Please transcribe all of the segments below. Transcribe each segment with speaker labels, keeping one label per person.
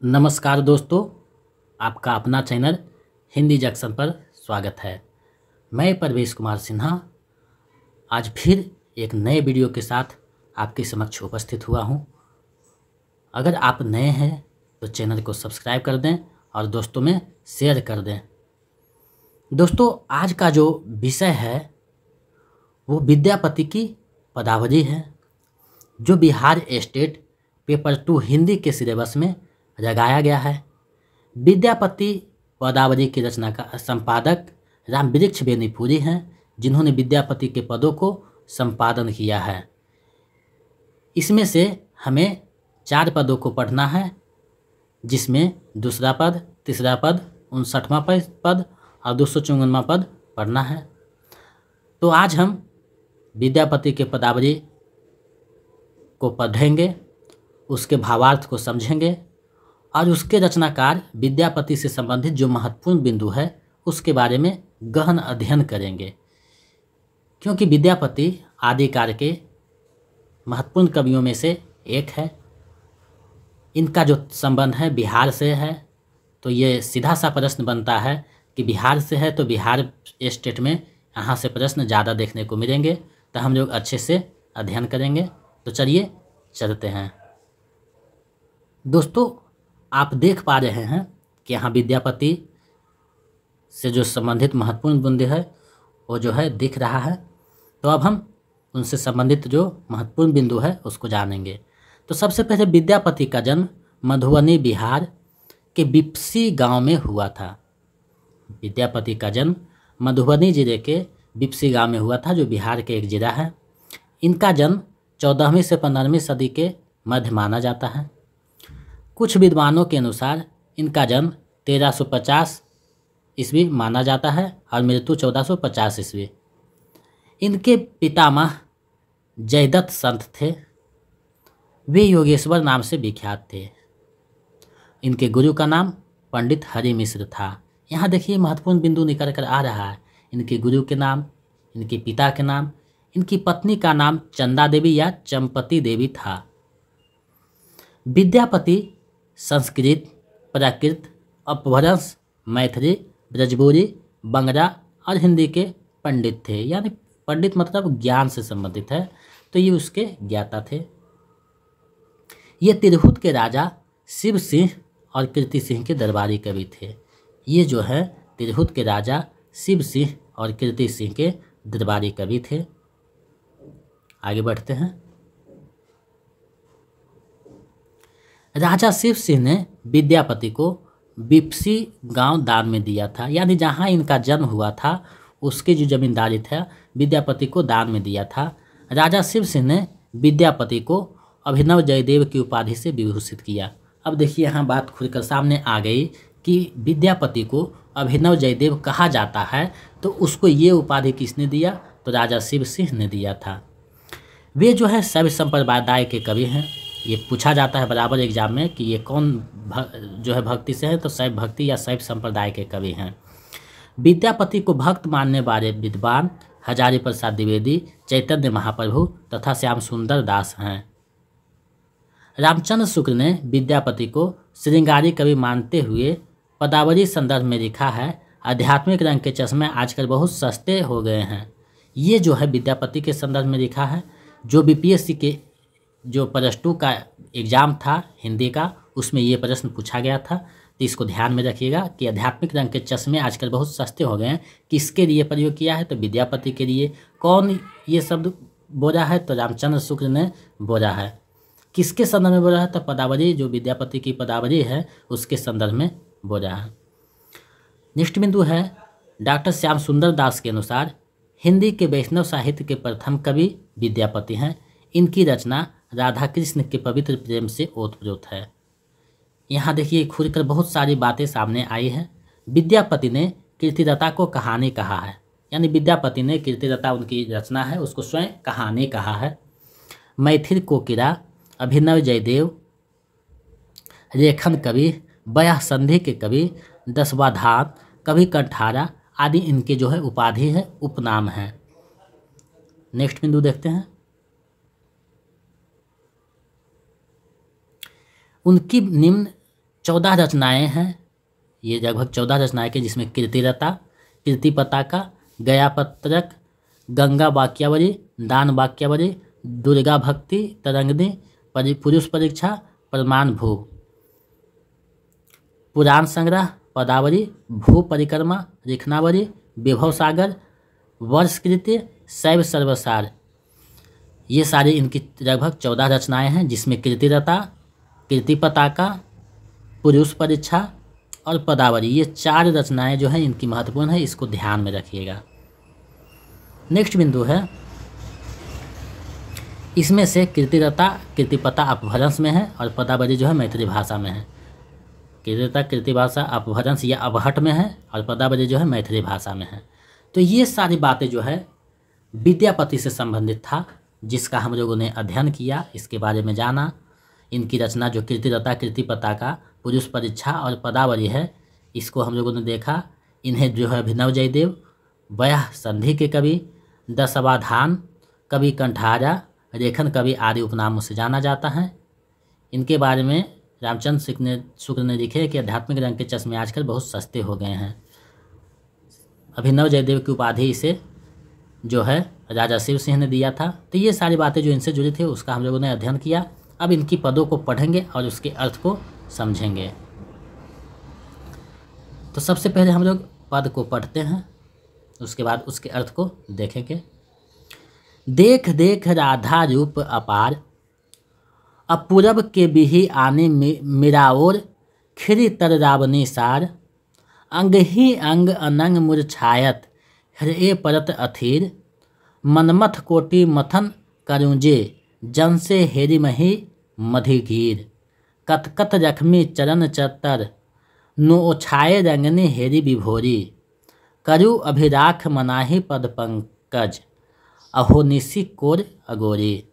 Speaker 1: नमस्कार दोस्तों, आपका अपना चैनल हिंदी जंक्शन पर स्वागत है। मैं परवेश कुमार सिन्हा आज फिर एक नए वीडियो के साथ आपके समक्ष उपस्थित हुआ हूं। अगर आप नए हैं तो चैनल को सब्सक्राइब कर दें और दोस्तों में शेयर कर दें। दोस्तों, आज का जो विषय है वो विद्यापति की पदावली है, जो बिहार स्टेट पेपर 2 हिंदी के सिलेबस में लगाया गया है। विद्यापति पदावली की रचना का संपादक रामवृक्ष बेनीपुरी हैं, जिन्होंने विद्यापति के पदों को संपादन किया है। इसमें से हमें 4 पदों को पढ़ना है, जिसमें दूसरा पद, तीसरा पद, 59वां पद और 254वां पद पढ़ना है। तो आज हम विद्यापति के पदावली को पढ़ेंगे, उसके भावार्थ को समझेंगे और उसके रचनाकार विद्यापति से संबंधित जो महत्वपूर्ण बिंदु है उसके बारे में गहन अध्ययन करेंगे। क्योंकि विद्यापति आदिकाल के महत्वपूर्ण कवियों में से एक है। इनका जो संबंध है बिहार से है, तो ये सीधा सा प्रश्न बनता है कि बिहार से है तो बिहार स्टेट में यहाँ से प्रश्न ज़्यादा देखने को मिलेंगे, तो हम लोग अच्छे से अध्ययन करेंगे। तो चलिए चलते हैं। दोस्तों, आप देख पा रहे हैं कि यहाँ विद्यापति से जो संबंधित महत्वपूर्ण बिंदु है वो जो है दिख रहा है। तो अब हम उनसे संबंधित जो महत्वपूर्ण बिंदु है उसको जानेंगे। तो सबसे पहले विद्यापति का जन्म मधुबनी बिहार के बिपसी गांव में हुआ था। विद्यापति का जन्म मधुबनी जिले के बिपसी गांव में हुआ था, जो बिहार के एक जिला है। इनका जन्म 14वीं से 15वीं सदी के मध्य माना जाता है। कुछ विद्वानों के अनुसार इनका जन्म 1350 ईस्वी माना जाता है और मृत्यु 1450 ईस्वी। इनके पितामह जयदत्त संत थे। वे योगेश्वर नाम से विख्यात थे। इनके गुरु का नाम पंडित हरि मिश्र था। यहाँ देखिए महत्वपूर्ण बिंदु निकल कर आ रहा है। इनके गुरु के नाम, इनके पिता के नाम, इनकी पत्नी का नाम चंदा देवी या चंपती देवी था। विद्यापति संस्कृत, प्राकृत, अपभ्रंश, मैथिली, ब्रजबोरी, बंगला और हिंदी के पंडित थे। यानी पंडित मतलब ज्ञान से संबंधित है, तो ये उसके ज्ञाता थे। ये तिरहुत के राजा शिव सिंह और कीर्ति सिंह के दरबारी कवि थे। ये जो है तिरहुत के राजा शिव सिंह और कीर्ति सिंह के दरबारी कवि थे। आगे बढ़ते हैं। राजा शिव सिंह ने विद्यापति को बिपसी गांव दान में दिया था। यानी जहां इनका जन्म हुआ था उसकी जो जमींदारी था विद्यापति को दान में दिया था। राजा शिव सिंह ने विद्यापति को अभिनव जयदेव की उपाधि से विभूषित किया। अब देखिए यहाँ बात खुलकर सामने आ गई कि विद्यापति को अभिनव जयदेव कहा जाता है, तो उसको ये उपाधि किसने दिया? तो राजा शिव सिंह ने दिया था। वे जो है शैव संप्रदाय के कवि हैं। ये पूछा जाता है बराबर एग्जाम में कि ये कौन जो है भक्ति से है, तो शैव भक्ति या शैव संप्रदाय के कवि हैं। विद्यापति को भक्त मानने वाले विद्वान हजारी प्रसाद द्विवेदी, चैतन्य महाप्रभु तथा श्याम सुंदर दास हैं। रामचंद्र शुक्ल ने विद्यापति को श्रृंगारी कवि मानते हुए पदावली संदर्भ में लिखा है, आध्यात्मिक रंग के चश्मे आजकल बहुत सस्ते हो गए हैं। ये जो है विद्यापति के संदर्भ में लिखा है। जो बीपीएससी के जो +2 का एग्ज़ाम था हिंदी का, उसमें ये प्रश्न पूछा गया था। तो इसको ध्यान में रखिएगा कि आध्यात्मिक रंग के चश्मे आजकल बहुत सस्ते हो गए हैं, किसके लिए प्रयोग किया है? तो विद्यापति के लिए। कौन ये शब्द बोला है? तो रामचंद्र शुक्ल ने बोला है। किसके संदर्भ में बोला है? तो पदावली, जो विद्यापति की पदावली है उसके संदर्भ में बोला है। नेक्स्ट बिंदु है डॉक्टर श्याम सुंदर दास के अनुसार हिंदी के वैष्णव साहित्य के प्रथम कवि विद्यापति हैं। इनकी रचना राधा कृष्ण के पवित्र प्रेम से ओतप्रोत है। यहाँ देखिए खुलकर बहुत सारी बातें सामने आई हैं। विद्यापति ने कीर्तिलता को कहानी कहा है। यानी विद्यापति ने कीर्तिलता उनकी रचना है उसको स्वयं कहानी कहा है। मैथिल कोकिला, अभिनव जयदेव, रेखन कवि, बयाह संधि के कवि, दशवाधार, कवि कंठारा आदि इनके जो है उपाधि है, उपनाम है। नेक्स्ट बिंदु देखते हैं। उनकी निम्न 14 रचनाएं हैं, ये लगभग 14 रचनाएं के, जिसमें कीर्तिरता, कीर्ति पताका, गया पत्रक, गंगा वाक्यावली, दान वाक्यावली, दुर्गा भक्ति, तरंगिणी, पुरुष परीक्षा, प्रमाण भू, पुराण संग्रह, पदावली, भू परिक्रमा, लिखनावली, विभव सागर, वर्षकृत्य, शैव सर्वसार, ये सारी इनकी लगभग 14 रचनाएं हैं, जिसमें कीर्तिरता, कीर्ति पताका, पुरुष परीक्षा और पदावली, ये 4 रचनाएं जो हैं इनकी महत्वपूर्ण है, इसको ध्यान में रखिएगा। नेक्स्ट बिंदु है, इसमें से कीर्तिरता, कीर्तिपता अपभ्रंश में है और पदावली जो है मैथिली भाषा में है। कीर्तिरता, कीर्तिभाषा अपभ्रंश या अबहट में है और पदावली जो है मैथिली भाषा में है। तो ये सारी बातें जो है विद्यापति से संबंधित था, जिसका हम लोगों ने अध्ययन किया, इसके बारे में जाना। इनकी रचना जो कीर्तिरता, कीर्तिपता का, पुरुष परीक्षा और पदावली है, इसको हम लोगों ने देखा। इन्हें जो है अभिनव जयदेव, वयः संधि के कवि, दशावधान कवि, कंठारा, रेखन कवि आदि उपनामों से जाना जाता है। इनके बारे में रामचंद्र शुक्ल ने लिखे कि आध्यात्मिक रंग के चश्मे आजकल बहुत सस्ते हो गए हैं। अभिनव जयदेव की उपाधि इसे जो है राजा शिव सिंह ने दिया था। तो ये सारी बातें जो इनसे जुड़ी थी उसका हम लोगों ने अध्ययन किया। अब इनकी पदों को पढ़ेंगे और उसके अर्थ को समझेंगे। तो सबसे पहले हम लोग पद को पढ़ते हैं, उसके बाद उसके अर्थ को देखेंगे। देख देख राधा रूप अपार, अपूरब के बिही आने मेरा ओर, खिरी तर रावनी सार, अंग ही अंग अनंग मुरछायत, हृदय परत अथीर, मनमथ कोटि मथन करूंजे, जन से हेरी मही मधिगीर, कत कत रखमी चरण चतर, नो ओछाए रंगनी हेरी विभोरी, करु अभिराख मनाही पद पंकज, अहोनिसी कोर अगोरी।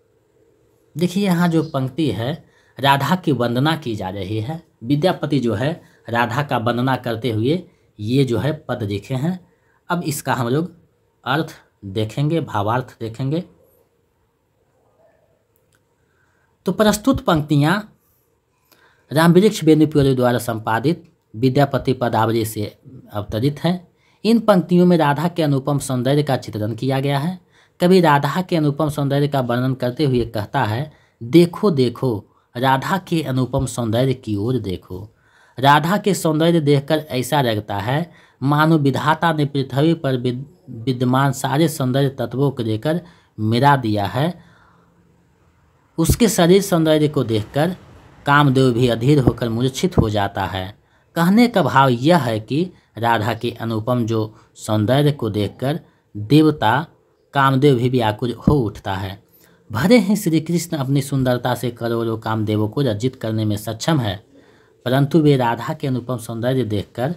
Speaker 1: देखिए यहाँ जो पंक्ति है, राधा की वंदना की जा रही है। विद्यापति जो है राधा का वंदना करते हुए ये जो है पद लिखे हैं। अब इसका हम लोग अर्थ देखेंगे, भावार्थ देखेंगे। तो प्रस्तुत पंक्तियाँ रामवृक्ष बेनीपुरी द्वारा संपादित विद्यापति पदावली से अवतरित हैं। इन पंक्तियों में राधा के अनुपम सौंदर्य का चित्रण किया गया है। कवि राधा के अनुपम सौंदर्य का वर्णन करते हुए कहता है, देखो देखो राधा के अनुपम सौंदर्य की ओर देखो। राधा के सौंदर्य देखकर ऐसा लगता है मानो विधाता ने पृथ्वी पर विद्यमान सारे सौंदर्य तत्वों को लेकर मिला दिया है। उसके शरीर सौंदर्य को देखकर कामदेव भी अधीर होकर मूर्छित हो जाता है। कहने का भाव यह है कि राधा के अनुपम जो सौंदर्य को देखकर देवता कामदेव भी व्याकुल हो उठता है। भले ही श्री कृष्ण अपनी सुंदरता से करोड़ों कामदेवों को रजित करने में सक्षम है, परंतु वे राधा के अनुपम सौंदर्य देखकर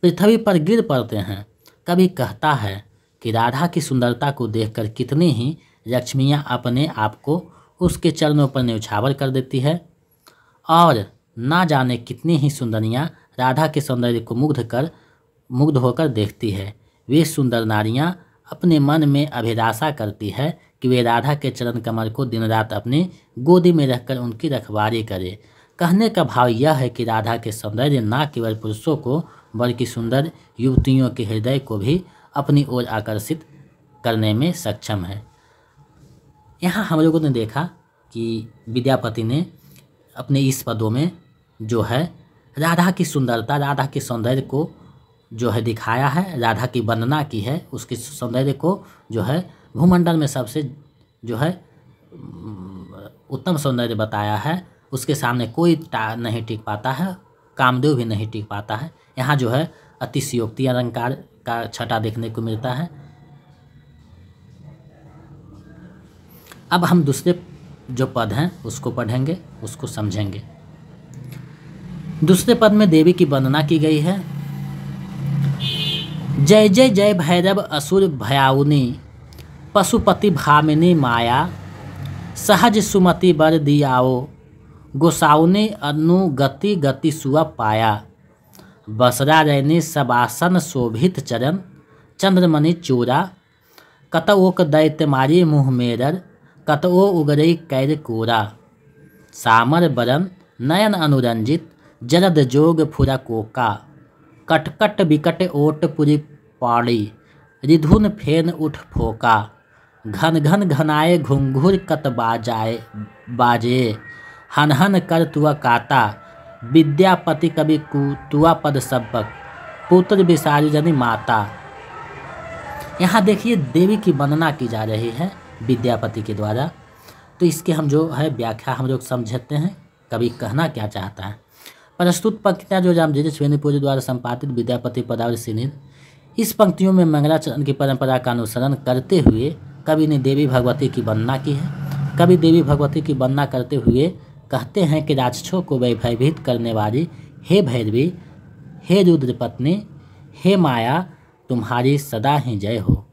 Speaker 1: पृथ्वी पर गिर पड़ते हैं। कभी कहता है कि राधा की सुंदरता को देखकर कितनी ही लक्ष्मियाँ अपने आप को उसके चरणों पर न्यौछावर कर देती है, और ना जाने कितनी ही सुंदरियाँ राधा के सौंदर्य को मुग्ध होकर देखती है। वे सुंदर नारियाँ अपने मन में अभिलाषा करती है कि वे राधा के चरण कमल को दिन रात अपनी गोदी में रखकर उनकी रखवाली करे। कहने का भाव यह है कि राधा के सौंदर्य न केवल पुरुषों को बल्कि सुंदर युवतियों के हृदय को भी अपनी ओर आकर्षित करने में सक्षम है। यहाँ हम लोगों ने देखा कि विद्यापति ने अपने इस पदों में जो है राधा की सुंदरता, राधा के सौंदर्य को जो है दिखाया है, राधा की वंदना की है, उसके सौंदर्य को जो है भूमंडल में सबसे जो है उत्तम सौंदर्य बताया है। उसके सामने कोई नहीं टिक पाता है, कामदेव भी नहीं टिक पाता है। यहाँ जो है अतिशयोक्ति अलंकार का छटा देखने को मिलता है। अब हम दूसरे जो पद हैं उसको पढ़ेंगे, उसको समझेंगे। दूसरे पद में देवी की वंदना की गई है। जय जय जय भैरव असुर भयाउनी, पशुपति भामिनी माया, सहज सुमति बर दियाओ, गोसाउनी अनुगति गति सुअ पाया, बसरा रैनी सबासन शोभित चरण, चंद्रमणि चूरा, कतओक दैत्य मारी मुँह मेरर, कतओ उगरई कैर कोरा। सामर बरन नयन अनुरंजित जरद जोग फुरकोका कटकट बिकट ओट पुरी पाड़ी रिधुन फेन उठ फोका घन घन घनाए घुंघुर कत बाजे हन हन कर तुआ काता विद्यापति कवि कुतुआ पद सबक पुत्र विसारी जनी माता। यहाँ देखिए देवी की वंदना की जा रही है विद्यापति के द्वारा। तो इसके हम जो है व्याख्या हम लोग समझते हैं कवि कहना क्या चाहता है। प्रस्तुत पंक्तियाँ जो रामजी श्वेनीपुरी द्वारा संपादित विद्यापति पदावली सिनिध, इस पंक्तियों में मंगलाचरण की परंपरा का अनुसरण करते हुए कवि ने देवी भगवती की वंदना की है। कवि देवी भगवती की वंदना करते हुए कहते हैं कि राक्षसों को भयभीत करने वाली हे भैरवी, हे रुद्र पत्नी, हे माया, तुम्हारी सदा ही जय हो।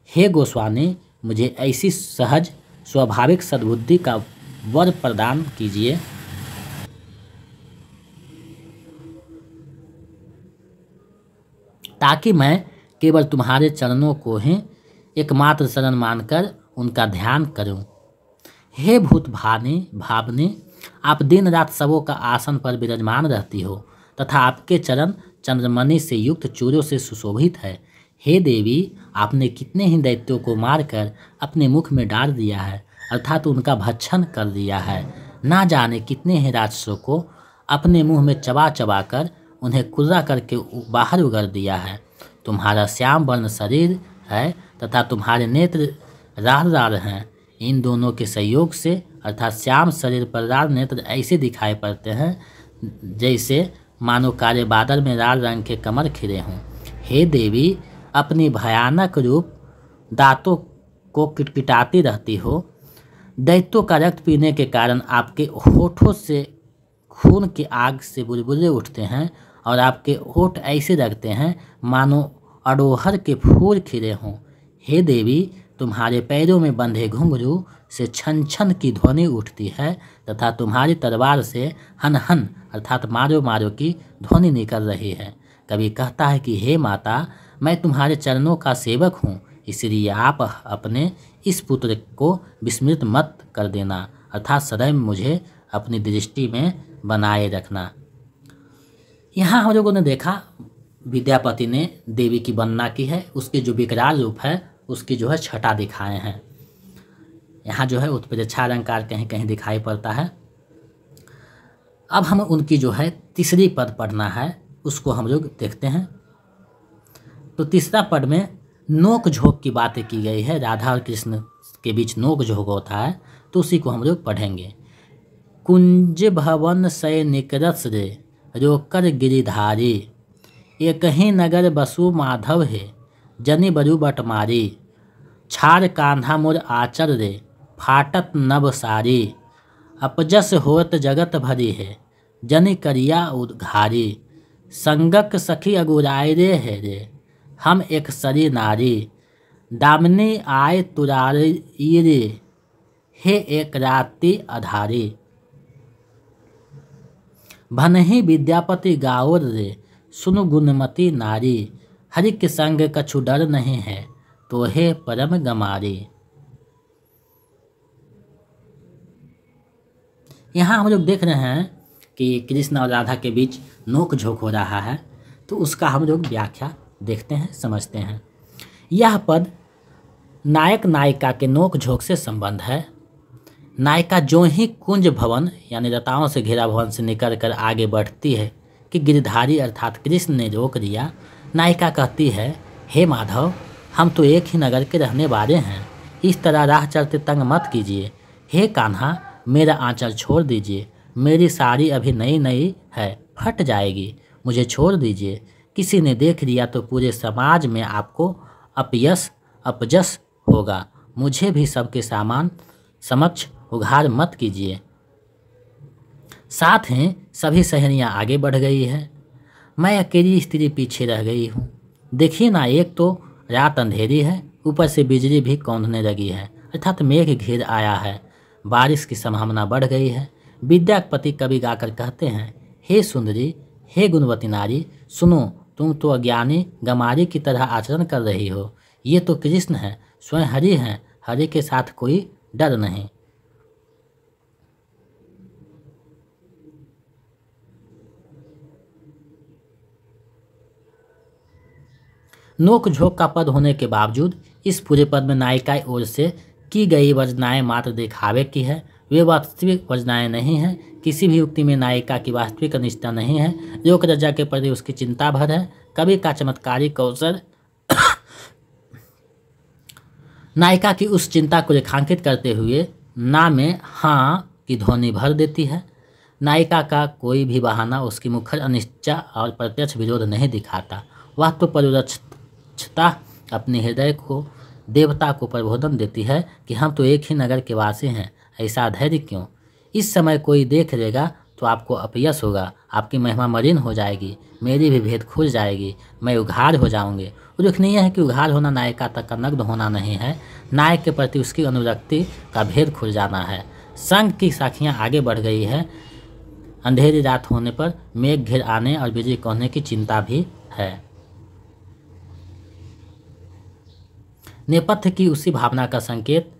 Speaker 1: हे गोस्वामी, मुझे ऐसी सहज स्वाभाविक सद्बुद्धि का वर प्रदान कीजिए ताकि मैं केवल तुम्हारे चरणों को ही एकमात्र शरण मानकर उनका ध्यान करूं। हे भूत भावनी, आप दिन रात सबों का आसन पर विराजमान रहती हो तथा आपके चरण चंद्रमणि से युक्त चूड़ों से सुशोभित है। हे देवी, आपने कितने ही दैत्यों को मारकर अपने मुख में डाल दिया है, अर्थात उनका भक्षण कर दिया है। ना जाने कितने ही राक्षसों को अपने मुंह में चबा चबा कर उन्हें कुर्रा करके बाहर उगल दिया है। तुम्हारा श्याम वर्ण शरीर है तथा तुम्हारे नेत्र रार रार हैं। इन दोनों के संयोग से अर्थात श्याम शरीर पर रार नेत्र ऐसे दिखाई पड़ते हैं जैसे मानो काले बादल में लाल रंग के कमल खिले हों। हे देवी, अपनी भयानक रूप दांतों को किटकिटाती रहती हो। दैत्यों का रक्त पीने के कारण आपके होठों से खून की आग से बुलबुले उठते हैं और आपके होठ ऐसे लगते हैं मानो अड़ोहर के फूल खिले हों। हे देवी, तुम्हारे पैरों में बंधे घुंघरू से छन छन की ध्वनि उठती है तथा तुम्हारी तलवार से हन हन अर्थात मारो मारो की ध्वनि निकल रही है। कभी कहता है कि हे माता, मैं तुम्हारे चरणों का सेवक हूँ, इसलिए आप अपने इस पुत्र को विस्मृत मत कर देना, अर्थात सदैव मुझे अपनी दृष्टि में बनाए रखना। यहाँ हम लोगों ने देखा विद्यापति ने देवी की वंदना की है, उसके जो विकराल रूप है उसकी जो है छटा दिखाए हैं। यहाँ जो है उत्प्रेक्षा अलंकार कहीं कहीं दिखाई पड़ता है। अब हम उनकी जो है तीसरी पद पढ़ना है, उसको हम लोग देखते हैं। तो तीसरा पद में नोक झोंक की बातें की गई है, राधा और कृष्ण के बीच नोक झोंक होता है, तो उसी को हम लोग पढ़ेंगे। कुंज भवन सय निकरस रे रोकर गिरिधारी, एक ही नगर बसु माधव है जनि बरु बटमारी, छाड़ कान्हा मोर आचर रे फाटत नभ सारी, अपजस होत जगत भरी है जनि करिया उद्घारी, संगक सखी अगुराय रे हम एक सरी नारी, दामिनी आय तुरारी रे हे एक राति अधारी, भनहि विद्यापति गाओर रे सुनु गुणमती नारी, हरि के संग कछु डर नहीं है तो हे परम गमारी। यहाँ हम लोग देख रहे हैं कि कृष्ण और राधा के बीच नोक झोंक हो रहा है, तो उसका हम लोग व्याख्या देखते हैं, समझते हैं। यह पद नायक नायिका के नोक झोंक से संबंध है। नायिका जो ही कुंज भवन यानी लताओं से घिरा भवन से निकल कर आगे बढ़ती है कि गिरधारी अर्थात कृष्ण ने रोक दिया। नायिका कहती है, हे माधव, हम तो एक ही नगर के रहने वाले हैं, इस तरह राह चलते तंग मत कीजिए। हे कान्हा, मेरा आंचल छोड़ दीजिए, मेरी साड़ी अभी नई नई है, फट जाएगी, मुझे छोड़ दीजिए। किसी ने देख लिया तो पूरे समाज में आपको अपजस होगा, मुझे भी सबके सामान समक्ष उघार मत कीजिए। साथ ही सभी सहेलियां आगे बढ़ गई है, मैं अकेली स्त्री पीछे रह गई हूँ। देखिए ना, एक तो रात अंधेरी है, ऊपर से बिजली भी कौंधने लगी है, अर्थात मेघ घिर आया है, बारिश की संभावना बढ़ गई है। विद्यापति कवि गाकर कहते हैं, हे सुंदरी, हे गुणवती नारी, सुनो, तुम तो अज्ञानी गमारी की तरह आचरण कर रही हो। ये तो कृष्ण है, स्वयं हरि हैं, हरि के साथ कोई डर नहीं। नोक झोंक का पद होने के बावजूद इस पूरे पद में नायिका की ओर से की गई वर्जनाएं मात्र दिखावे की है, वे वास्तविक वर्जनाएं नहीं हैं। किसी भी उक्ति में नायिका की वास्तविक अनिष्टता नहीं है। लोक रजा के प्रति उसकी चिंता भर है। कवि का चमत्कारी कौशल नायिका की उस चिंता को रेखांकित करते हुए ना में हाँ की ध्वनि भर देती है। नायिका का कोई भी बहाना उसकी मुखर अनिश्चा और प्रत्यक्ष विरोध नहीं दिखाता। वह तो परोक्षता अपने हृदय को देवता को प्रबोधन देती है कि हम तो एक ही नगर के वासी हैं, ऐसा धैर्य क्यों? इस समय कोई देख लेगा तो आपको अपयश होगा, आपकी महिमा मलिन हो जाएगी, मेरी भी भेद खुल जाएगी, मैं उघाड़ हो जाऊंगी। उल्लेखनीय है कि उघाड़ होना नायिका तक का नग्न होना नहीं है, नायक के प्रति उसकी अनुरक्ति का भेद खुल जाना है। संघ की साखियाँ आगे बढ़ गई है। अंधेरी रात होने पर मेघ घिर आने और बिजली कहने की चिंता भी है। नेपथ्य की उसी भावना का संकेत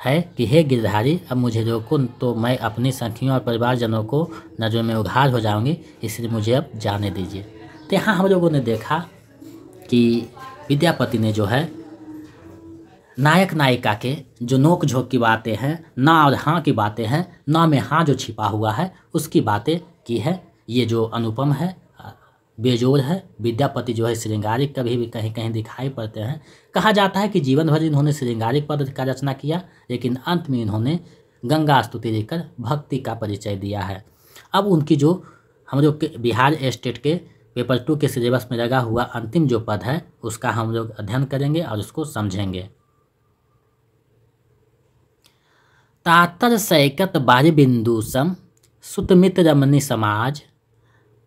Speaker 1: है कि हे गिरधारी, अब मुझे रोको तो मैं अपनी सखियों और परिवारजनों को नजरों में उघाड़ हो जाऊंगी, इसलिए मुझे अब जाने दीजिए। तो यहाँ हम लोगों ने देखा कि विद्यापति ने जो है नायक नायिका के जो नोक झोंक की बातें हैं, ना और हाँ की बातें हैं, ना में हाँ जो छिपा हुआ है उसकी बातें की है। ये जो अनुपम है, बेजोड़ है। विद्यापति जो है श्रृंगारिक कभी भी कहीं कहीं दिखाई पड़ते हैं। कहा जाता है कि जीवन भर इन्होंने श्रृंगारिक पद का रचना किया, लेकिन अंत में इन्होंने गंगा स्तुति लिखकर भक्ति का परिचय दिया है। अब उनकी जो हम लोग के बिहार स्टेट के पेपर 2 के सिलेबस में लगा हुआ अंतिम जो पद है उसका हम लोग अध्ययन करेंगे और उसको समझेंगे। तातर सैकत बारी बिंदु सम सुतमित रमनी समाज,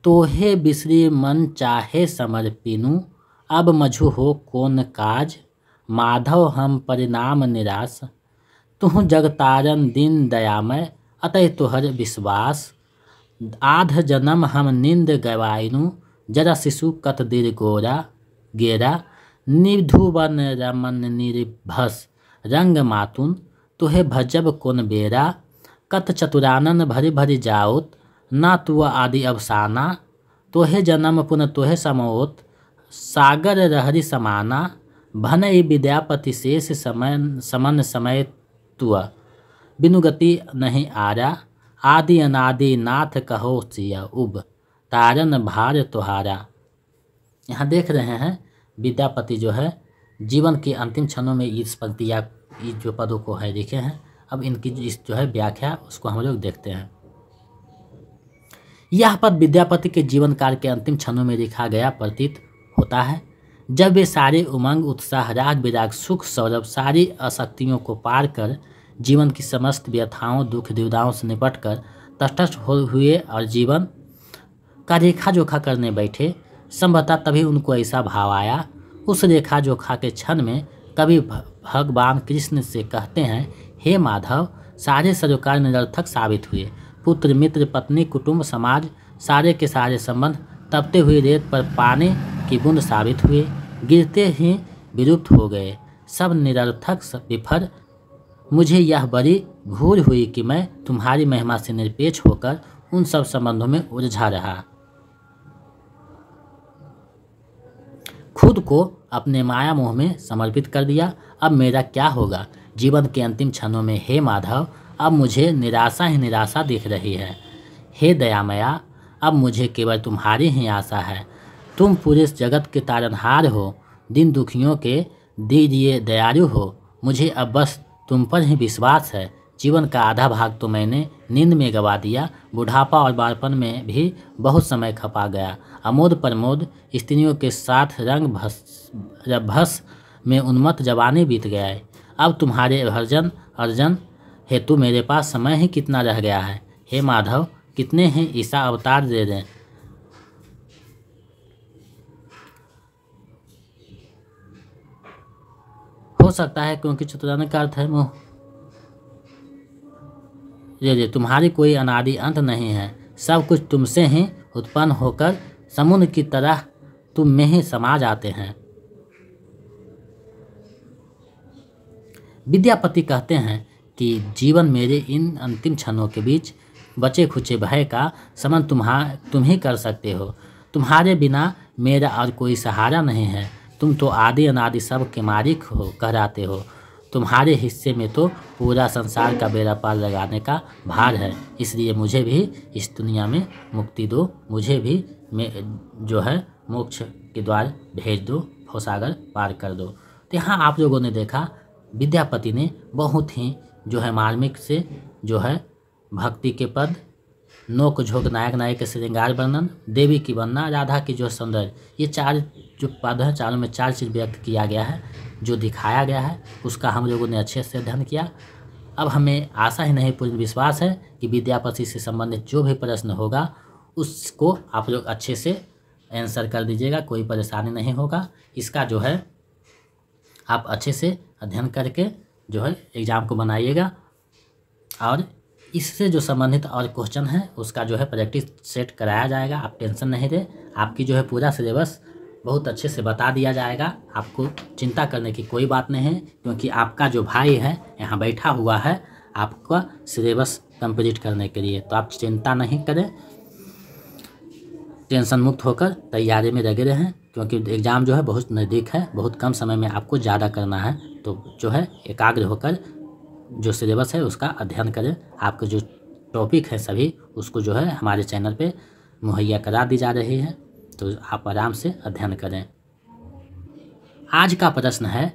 Speaker 1: तोहे बिसरी मन चाहे समर्पिनु, अब मझु हो कौन काज, माधव हम परिणाम निराश, तुह जगतारन दिन दयामय, अतः तुहर विश्वास, आध जन्म हम निंद गवाइनु, जरा शिशु कत दिर गोरा गेरा, निधुवन रमन निर्भस रंग मातुन, तुहे भजब कौन बेरा, कत चतुरानन भरी भरी जाओत, ना तुआ आदि अवसाना, तोहे जन्म पुन तोहे समोत, सागर रहरी समाना, भनई विद्यापति शेष समन समय तुआ, बिनु गति नहीं आरा, आदि अनादि नाथ कहो सिया उब, तारन भार तुहारा। यहाँ देख रहे हैं विद्यापति जो है जीवन के अंतिम क्षणों में इस पंक्तियाँ इस जो पदों को है लिखे हैं। अब इनकी इस जो है व्याख्या उसको हम लोग देखते हैं। यह पद विद्यापति के जीवन काल के अंतिम क्षणों में लिखा गया प्रतीत होता है, जब वे सारे उमंग उत्साह राग विराग सुख सौरभ सारी आसक्तियों को पार कर जीवन की समस्त व्यथाओं दुख दुविधाओं से निपट कर तटस्थ हुए और जीवन का रेखा जोखा करने बैठे। संभवतः तभी उनको ऐसा भाव आया। उस रेखा जोखा के क्षण में कभी भगवान कृष्ण से कहते हैं, हे माधव, सारे सरोकार निरर्थक साबित हुए। पुत्र मित्र पत्नी कुटुंब समाज सारे के सारे संबंध तपते हुए रेत पर पानी की बूंद साबित हुए, गिरते ही विलुप्त हो गए, सब निरर्थक विफल। मुझे यह बड़ी घूर हुई कि मैं तुम्हारी महिमा से निरपेक्ष होकर उन सब संबंधों में उलझा रहा, खुद को अपने माया मोह में समर्पित कर दिया। अब मेरा क्या होगा जीवन के अंतिम क्षणों में? हे माधव, अब मुझे निराशा ही निराशा दिख रही है। हे दयामया, अब मुझे केवल तुम्हारी ही आशा है। तुम पूरे जगत के तारनहार हो, दिन दुखियों के दीजिए दयालु हो। मुझे अब बस तुम पर ही विश्वास है। जीवन का आधा भाग तो मैंने नींद में गवा दिया, बुढ़ापा और बालपन में भी बहुत समय खपा गया। अमोद प्रमोद स्त्रियों के साथ रंग भस में उन्मत्त जवानी बीत गया है। अब तुम्हारे अर्जन हेतु मेरे पास समय ही कितना रह गया है। हे माधव, कितने ही ईसा अवतार दे दें। हो सकता है क्योंकि चतुरानन का अर्थ है मोह। ये तुम्हारी कोई अनादि अंत नहीं है, सब कुछ तुमसे ही उत्पन्न होकर समुद्र की तरह तुम में ही समा जाते हैं। विद्यापति कहते हैं कि जीवन मेरे इन अंतिम क्षणों के बीच बचे खुचे भय का समन तुम ही कर सकते हो। तुम्हारे बिना मेरा और कोई सहारा नहीं है। तुम तो आदि अनादि सब के मालिक हो कहलाते हो। तुम्हारे हिस्से में तो पूरा संसार का बेड़ा पार लगाने का भार है, इसलिए मुझे भी इस दुनिया में मुक्ति दो, मुझे भी जो है मोक्ष के द्वार भेज दो, भवसागर पार कर दो। तो यहाँ आप लोगों ने देखा विद्यापति ने बहुत ही जो है मार्मिक से जो है भक्ति के पद, नोक झोंक नायक नायक के श्रृंगार वर्णन, देवी की वंदना, राधा की जो सौंदर्य, ये 4 जो पद हैं, चारों में 4 चीज़ व्यक्त किया गया है, जो दिखाया गया है उसका हम लोगों ने अच्छे से अध्ययन किया। अब हमें आशा ही नहीं पूर्ण विश्वास है कि विद्यापति से संबंधित जो भी प्रश्न होगा उसको आप लोग अच्छे से आंसर कर दीजिएगा, कोई परेशानी नहीं होगा। इसका जो है आप अच्छे से अध्ययन करके जो है एग्ज़ाम को बनाइएगा, और इससे जो संबंधित और क्वेश्चन है उसका जो है प्रैक्टिस सेट कराया जाएगा। आप टेंशन नहीं लें, आपकी जो है पूरा सिलेबस बहुत अच्छे से बता दिया जाएगा, आपको चिंता करने की कोई बात नहीं है, क्योंकि आपका जो भाई है यहाँ बैठा हुआ है आपका सिलेबस कंप्लीट करने के लिए। तो आप चिंता नहीं करें, टेंशन मुक्त होकर तैयारी में लगे रहें, क्योंकि एग्ज़ाम जो है बहुत नज़दीक है, बहुत कम समय में आपको ज़्यादा करना है। तो जो है एकाग्र होकर जो सिलेबस है उसका अध्ययन करें। आपके जो टॉपिक है सभी उसको जो है हमारे चैनल पे मुहैया करा दी जा रही है, तो आप आराम से अध्ययन करें। आज का प्रश्न है,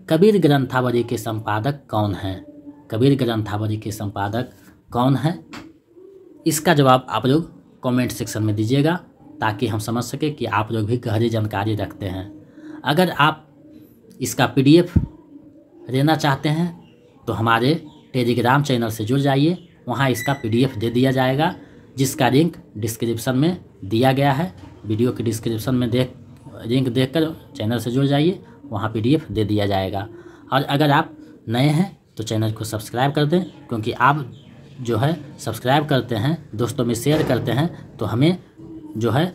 Speaker 1: कबीर ग्रंथावली के संपादक कौन हैं? कबीर ग्रंथावली के संपादक कौन है? इसका जवाब आप लोग कमेंट सेक्शन में दीजिएगा, ताकि हम समझ सके कि आप लोग भी गहरी जानकारी रखते हैं। अगर आप इसका PDF लेना चाहते हैं तो हमारे टेलीग्राम चैनल से जुड़ जाइए, वहाँ इसका PDF दे दिया जाएगा, जिसका लिंक डिस्क्रिप्शन में दिया गया है। वीडियो के डिस्क्रिप्शन में लिंक देखकर चैनल से जुड़ जाइए, वहाँ PDF दे दिया जाएगा। और अगर आप नए हैं तो चैनल को सब्सक्राइब कर दें, क्योंकि आप जो है सब्सक्राइब करते हैं, दोस्तों में शेयर करते हैं, तो हमें जो है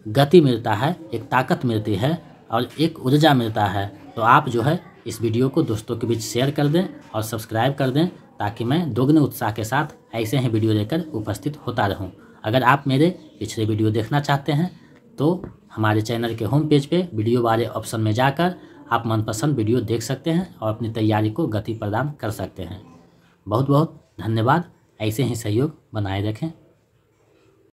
Speaker 1: गति मिलता है, एक ताकत मिलती है और एक ऊर्जा मिलता है। तो आप जो है इस वीडियो को दोस्तों के बीच शेयर कर दें और सब्सक्राइब कर दें, ताकि मैं दोगुने उत्साह के साथ ऐसे ही वीडियो लेकर उपस्थित होता रहूं। अगर आप मेरे पिछले वीडियो देखना चाहते हैं तो हमारे चैनल के होम पेज पे वीडियो वाले ऑप्शन में जाकर आप मनपसंद वीडियो देख सकते हैं और अपनी तैयारी को गति प्रदान कर सकते हैं। बहुत बहुत धन्यवाद, ऐसे ही सहयोग बनाए रखें।